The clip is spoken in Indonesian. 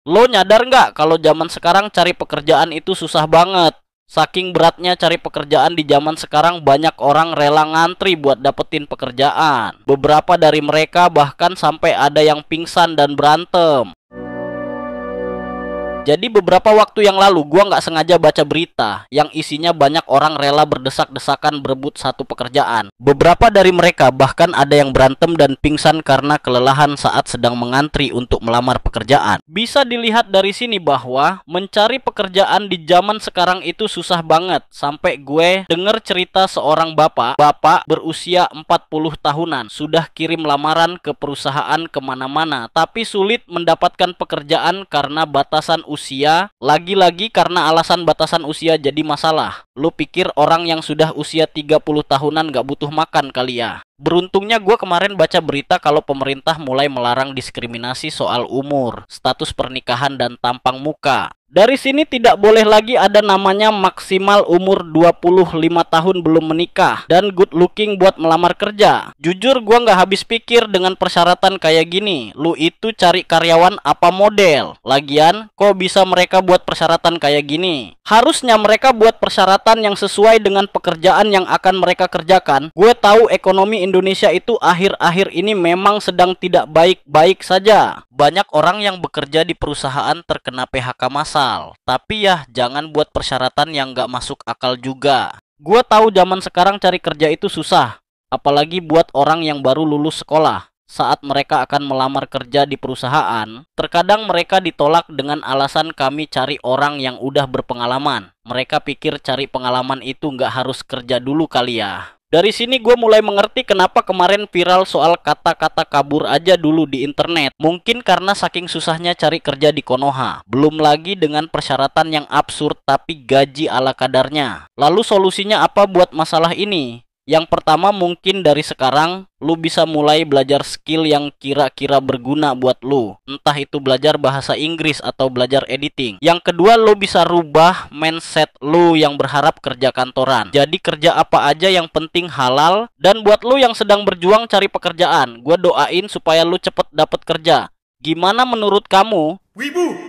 Lo nyadar nggak kalau zaman sekarang cari pekerjaan itu susah banget? Saking beratnya cari pekerjaan di zaman sekarang, banyak orang rela ngantri buat dapetin pekerjaan. Beberapa dari mereka bahkan sampai ada yang pingsan dan berantem. Jadi beberapa waktu yang lalu gua nggak sengaja baca berita yang isinya banyak orang rela berdesak-desakan berebut satu pekerjaan. Beberapa dari mereka bahkan ada yang berantem dan pingsan karena kelelahan saat sedang mengantri untuk melamar pekerjaan. Bisa dilihat dari sini bahwa mencari pekerjaan di zaman sekarang itu susah banget. Sampai gue denger cerita seorang bapak berusia 40 tahunan sudah kirim lamaran ke perusahaan kemana-mana, tapi sulit mendapatkan pekerjaan karena batasan usia. Lagi-lagi karena alasan batasan usia jadi masalah. Lu pikir orang yang sudah usia 30 tahunan gak butuh makan kali ya? Beruntungnya gue kemarin baca berita kalau pemerintah mulai melarang diskriminasi soal umur, status pernikahan, dan tampang muka. Dari sini tidak boleh lagi ada namanya maksimal umur 25 tahun belum menikah dan good looking buat melamar kerja. Jujur gua nggak habis pikir dengan persyaratan kayak gini. Lu itu cari karyawan apa model? Lagian kok bisa mereka buat persyaratan kayak gini? Harusnya mereka buat persyaratan yang sesuai dengan pekerjaan yang akan mereka kerjakan. Gue tahu ekonomi Indonesia itu akhir-akhir ini memang sedang tidak baik-baik saja. Banyak orang yang bekerja di perusahaan terkena PHK massal. Tapi ya jangan buat persyaratan yang nggak masuk akal juga. Gue tahu zaman sekarang cari kerja itu susah. Apalagi buat orang yang baru lulus sekolah. Saat mereka akan melamar kerja di perusahaan, terkadang mereka ditolak dengan alasan kami cari orang yang udah berpengalaman. Mereka pikir cari pengalaman itu nggak harus kerja dulu kali ya. Dari sini gue mulai mengerti kenapa kemarin viral soal kata-kata kabur aja dulu di internet. Mungkin karena saking susahnya cari kerja di Konoha. Belum lagi dengan persyaratan yang absurd tapi gaji ala kadarnya. Lalu solusinya apa buat masalah ini? Yang pertama, mungkin dari sekarang lu bisa mulai belajar skill yang kira-kira berguna buat lu. Entah itu belajar bahasa Inggris atau belajar editing. Yang kedua, lu bisa rubah mindset lu yang berharap kerja kantoran. Jadi kerja apa aja yang penting halal. Dan buat lu yang sedang berjuang cari pekerjaan, gue doain supaya lu cepet dapet kerja. Gimana menurut kamu? Wibu!